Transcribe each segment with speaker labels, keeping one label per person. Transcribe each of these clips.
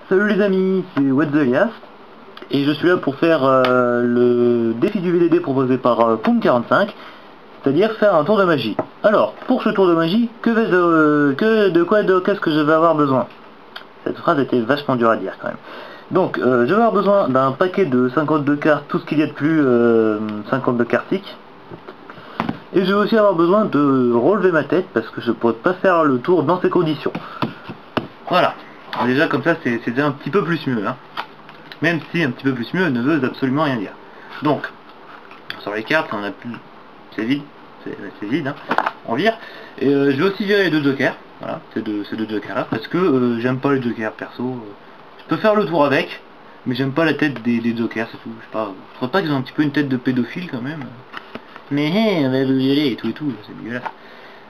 Speaker 1: Salut les amis, c'est What the Elias et je suis là pour faire le défi du VDD proposé par Poum45, c'est-à-dire faire un tour de magie. Alors, pour ce tour de magie, qu'est-ce que je vais avoir besoin? Cette phrase était vachement dure à dire quand même. Donc, je vais avoir besoin d'un paquet de 52 cartes, tout ce qu'il y a de plus 52 cartiques. Et je vais aussi avoir besoin de relever ma tête parce que je ne pourrais pas faire le tour dans ces conditions. Voilà. Déjà comme ça c'est déjà un petit peu plus mieux, hein. Même si un petit peu plus mieux ne veut absolument rien dire. Donc, sur les cartes, on a plus. C'est vide, c'est vide, hein. On vire. Et je vais aussi virer les deux jokers. Voilà, ces deux jokers là, parce que j'aime pas les jokers perso. Je peux faire le tour avec, mais j'aime pas la tête des jokers, c'est tout. Je sais pas. Je crois pas qu'ils ont un petit peu une tête de pédophile quand même. Mais hé, on va le violer et tout, c'est dégueulasse.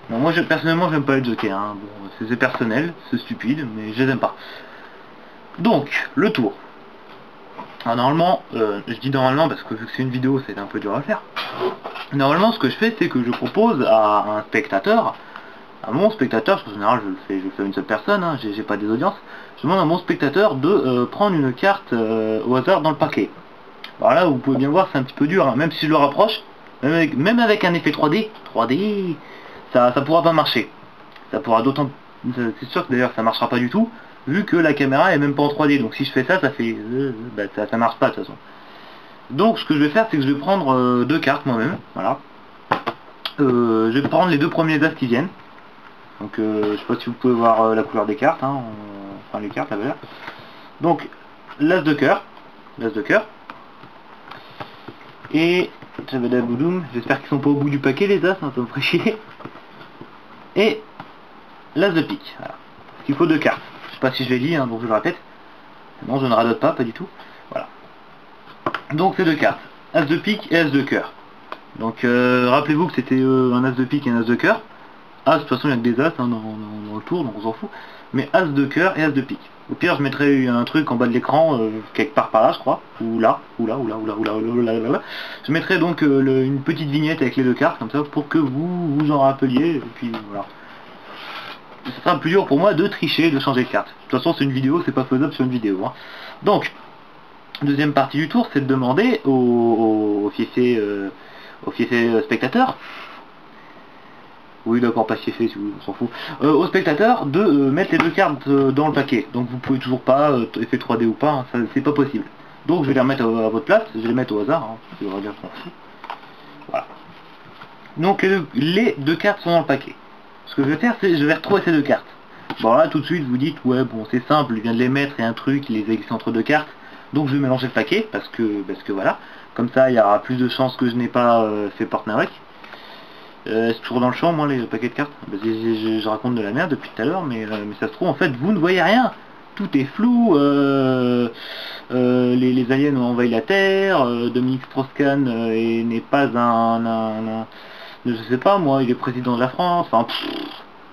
Speaker 1: Bon, moi personnellement j'aime pas les jokers, hein. Bon, c'est personnel, c'est stupide, mais je les aime pas. Donc, le tour. Alors normalement, je dis normalement parce que vu que c'est une vidéo c'est un peu dur à faire. Normalement ce que je fais c'est que je propose à un spectateur, à mon spectateur, parce qu'en général je le fais à une seule personne, hein, j'ai pas des audiences, je demande à mon spectateur de prendre une carte au hasard dans le paquet. Alors là vous pouvez bien voir c'est un petit peu dur, hein, même si je le rapproche, même avec un effet 3D, ça pourra pas marcher. Ça pourra d'autant... C'est sûr que d'ailleurs ça marchera pas du tout, vu que la caméra est même pas en 3D. Donc si je fais ça, ça fait... ça marche pas de toute façon. Donc ce que je vais faire, c'est que je vais prendre deux cartes moi-même. Voilà. Je vais prendre les deux premiers as qui viennent. Donc je sais pas si vous pouvez voir la couleur des cartes. Hein. Enfin les cartes, la valeur. Donc l'as de cœur. L'as de cœur. Et... J'espère qu'ils sont pas au bout du paquet les as, hein, ça me ferait chier. Et l'as de pique, voilà. Parce qu'il faut deux cartes. Je sais pas si je l'ai dit, hein, donc je le répète. Non, je ne radote pas du tout. Voilà. Donc ces deux cartes, as de pique et as de cœur. Donc rappelez-vous que c'était un as de pique et un as de cœur. As, de toute façon il y a que des as hein, dans le tour, donc on s'en fout. Mais as de cœur et as de pique. Au pire je mettrai un truc en bas de l'écran, quelque part par là je crois, ou là. Je mettrai donc une petite vignette avec les deux cartes, comme ça, pour que vous vous en rappeliez, et puis voilà. Ce sera plus dur pour moi de tricher, de changer de carte. De toute façon c'est une vidéo, c'est pas faisable sur une vidéo. Hein. Donc, deuxième partie du tour, c'est de demander au fiefé spectateur. Oui d'accord, pas fiefé si vous on s'en fout. Au spectateur de mettre les deux cartes dans le paquet. Donc vous pouvez toujours pas, effet 3D ou pas, hein, c'est pas possible. Donc je vais les remettre à votre place, je vais les mettre au hasard, hein, je vais dire qu'on fout. Voilà. Donc les deux cartes sont dans le paquet. Ce que je vais faire, c'est je vais retrouver ces deux cartes. Bon là tout de suite vous dites ouais bon c'est simple, il vient de les mettre et un truc, il les a glissés entre deux cartes. Donc je vais mélanger le paquet parce que voilà. Comme ça il y aura plus de chances que je n'ai pas fait partner avec. C'est toujours dans le champ moi les paquets de cartes. Je raconte de la merde depuis tout à l'heure mais ça se trouve en fait vous ne voyez rien. Tout est flou, les aliens ont envahi la Terre, Dominique Strauss-Kahn n'est pas je sais pas moi, il est président de la France, enfin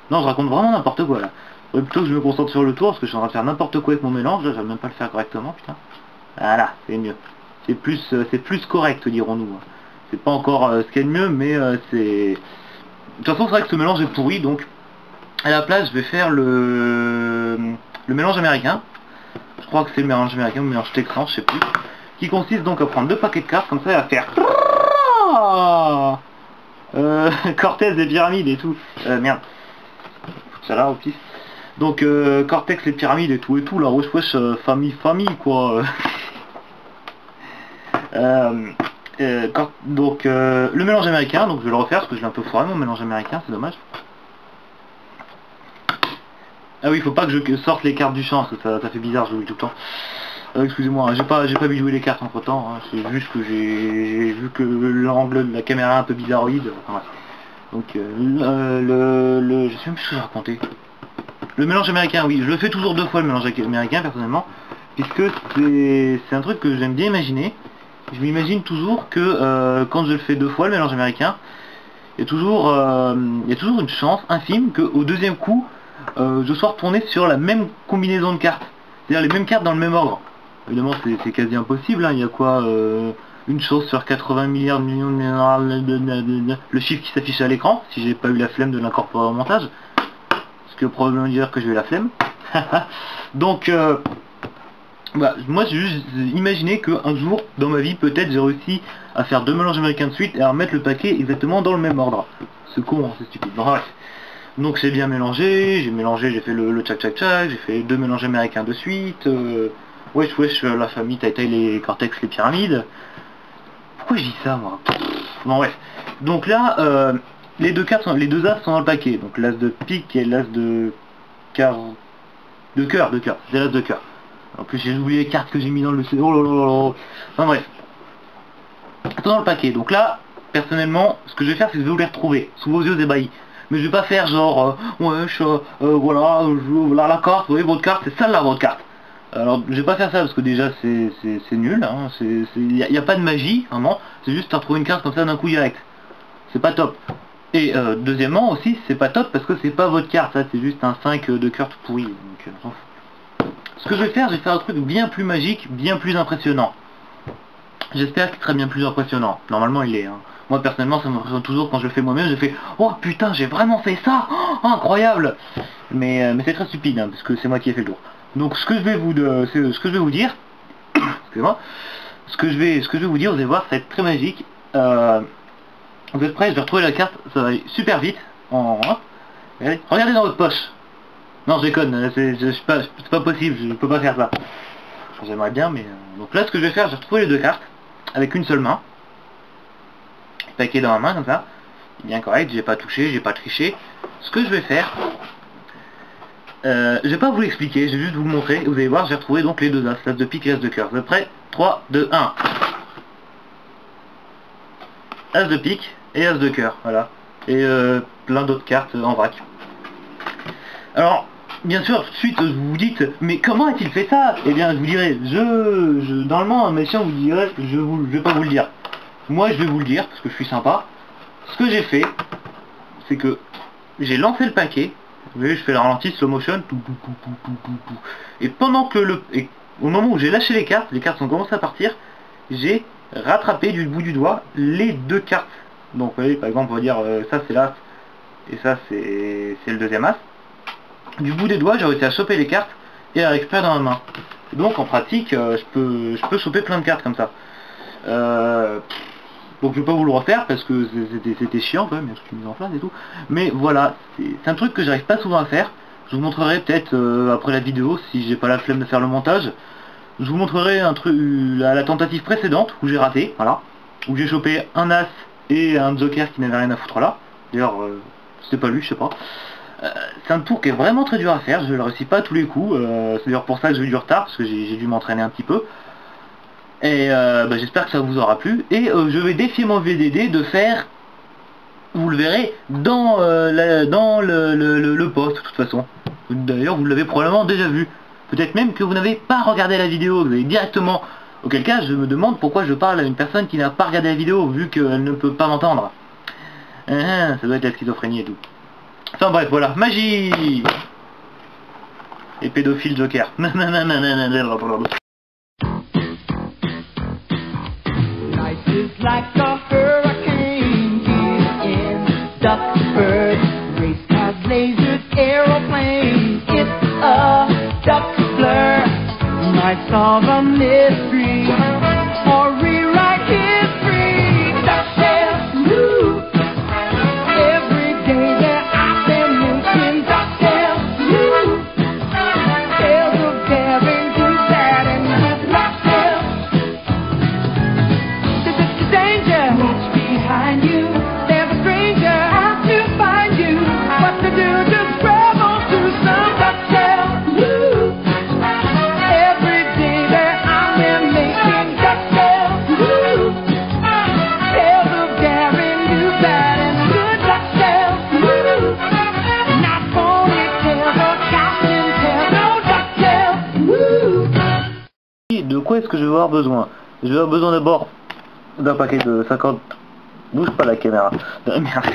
Speaker 1: non je raconte vraiment n'importe quoi là. Plutôt que je me concentre sur le tour parce que je suis en train de faire n'importe quoi avec mon mélange, là j'arrive même pas à le faire correctement putain. Voilà, c'est mieux. C'est plus correct dirons-nous. C'est pas encore ce qu'il y a de mieux mais c'est... De toute façon c'est vrai que ce mélange est pourri donc à la place je vais faire le mélange américain. Je crois que c'est le mélange américain ou le mélange texan, je sais plus. Qui consiste donc à prendre deux paquets de cartes comme ça et à faire... Cortez les pyramides et tout. Merde. Ça là au pif. Donc Cortex les pyramides et tout la wesh famille quoi. Donc le mélange américain, donc je vais le refaire parce que je l'ai un peu foiré mon mélange américain, c'est dommage. Ah oui, il faut pas que je sorte les cartes du champ, parce que ça fait bizarre, je joue tout le temps. Excusez-moi, j'ai pas bidouillé les cartes entre temps, hein. C'est juste que j'ai vu que l'angle de la caméra est un peu bizarroïde. Enfin, donc je sais même plus ce que j'ai raconté. Le mélange américain, oui, je le fais toujours deux fois le mélange américain personnellement, puisque c'est un truc que j'aime bien imaginer. Je m'imagine toujours que quand je le fais deux fois le mélange américain, il y a toujours une chance infime qu'au deuxième coup, je sois retourné sur la même combinaison de cartes. C'est-à-dire les mêmes cartes dans le même ordre. Évidemment c'est quasi impossible, hein. Il y a quoi une chose sur 80 milliards de millions de... Le chiffre qui s'affiche à l'écran, si j'ai pas eu la flemme de l'incorporer au montage. Ce qui veut probablement dire que j'ai eu la flemme. Donc, bah, moi j'ai juste imaginé qu'un jour, dans ma vie, peut-être j'ai réussi à faire 2 mélanges américains de suite et à remettre le paquet exactement dans le même ordre. C'est con, hein, c'est stupide. Bon, bref. Donc j'ai bien mélangé, j'ai fait le tchac tchac tchac, j'ai fait 2 mélanges américains de suite, wesh la famille Taïtaï, les Cortex, les pyramides. Pourquoi je dis ça moi? Bon bref. Donc là, les deux cartes, les deux as sont dans le paquet. Donc l'as de pique et l'as de cœur, c'est l'as de cœur. En plus j'ai oublié les cartes que j'ai mis dans le... Oh là là là. Enfin bref. Tout dans le paquet. Donc là, personnellement, ce que je vais faire, c'est que je vais vous les retrouver sous vos yeux ébahis. Mais je vais pas faire genre, voilà, voilà la carte, vous voyez votre carte, c'est celle-là votre carte. Alors je vais pas faire ça parce que déjà c'est nul, hein, y a pas de magie, vraiment, c'est juste à retrouver une carte comme ça d'un coup direct. C'est pas top. Et deuxièmement aussi, c'est pas top parce que c'est pas votre carte, ça c'est juste un 5 de cœur tout pourri. Donc, ce que je vais faire un truc bien plus magique, bien plus impressionnant. J'espère qu'il sera bien plus impressionnant. Normalement il est, hein. Moi personnellement ça m'impressionne toujours quand je le fais moi-même, je fais oh putain j'ai vraiment fait ça, oh, incroyable. Mais c'est très stupide hein, parce que c'est moi qui ai fait le tour. Donc ce que je vais vous dire, excusez-moi, ce que je vais vous dire, vous allez voir, ça va être très magique. Vous êtes prêts? Je vais retrouver la carte, ça va aller super vite. Regardez dans votre poche. Non je déconne, c'est pas possible, je peux pas faire ça. J'aimerais bien mais... Donc là ce que je vais faire, je vais retrouver les deux cartes avec une seule main. Paquet dans ma main comme ça, bien correct, j'ai pas touché, j'ai pas triché. Ce que je vais faire, je vais pas vous l'expliquer, je vais juste vous le montrer et vous allez voir, j'ai retrouvé donc les deux as, l'as de pique et l'as de cœur. Vous êtes prêts? 3, 2, 1. As de pique et as de cœur, voilà. Et plein d'autres cartes en vrac. Alors, bien sûr, tout de suite vous vous dites, mais comment a-t-il fait ça? Eh bien, je vous dirai, normalement un méchant vous dirait, je vais pas vous le dire. Moi je vais vous le dire parce que je suis sympa. Ce que j'ai fait, c'est que j'ai lancé le paquet. Vous voyez, je fais le ralenti slow motion. Et pendant que au moment où j'ai lâché les cartes ont commencé à partir, j'ai rattrapé du bout du doigt les deux cartes. Donc vous voyez, par exemple, on va dire ça c'est l'as et ça c'est le deuxième as. Du bout des doigts, j'ai réussi à choper les cartes et à récupérer dans ma main. Et donc en pratique, je peux choper plein de cartes comme ça. Donc je vais pas vous le refaire parce que c'était chiant quand même, il y a toute une mise en place et tout. Mais voilà, c'est un truc que j'arrive pas souvent à faire. Je vous montrerai peut-être après la vidéo, si j'ai pas la flemme de faire le montage. Je vous montrerai un truc, la tentative précédente où j'ai raté, voilà. Où j'ai chopé un as et un joker qui n'avait rien à foutre là. D'ailleurs, c'était pas lui, je sais pas. C'est un tour qui est vraiment très dur à faire, je le réussis pas à tous les coups. C'est d'ailleurs pour ça que j'ai eu du retard, parce que j'ai dû m'entraîner un petit peu. Et j'espère que ça vous aura plu. Et je vais défier mon VDD de faire, vous le verrez, dans le post de toute façon. D'ailleurs vous l'avez probablement déjà vu. Peut-être même que vous n'avez pas regardé la vidéo, vous avez directement... Auquel cas je me demande pourquoi je parle à une personne qui n'a pas regardé la vidéo, vu qu'elle ne peut pas m'entendre. Ça doit être la schizophrénie et tout. Enfin bref, voilà, magie. Et pédophile joker.
Speaker 2: It's like a hurricane here in Duckburg. Race cars, lasers, aeroplanes. It's a duck blur. Might solve a mystery or rewrite history. DuckTales, woo! Every day they're out there making DuckTales, woo! Tales of daring, do that, and with DuckTales. What's behind you? There's a stranger out to find you. What to do? Just grab onto some DuckTales. Woo! Every day they're out there making DuckTales. Woo! Tales of daring, do bad, and good DuckTales. Woo! Not ponytails or costume tails, no DuckTales. Woo!
Speaker 1: De quoi est-ce que je vais avoir besoin? Je vais avoir besoin d'abord d'un paquet de 50... Bouge pas la caméra. Merde.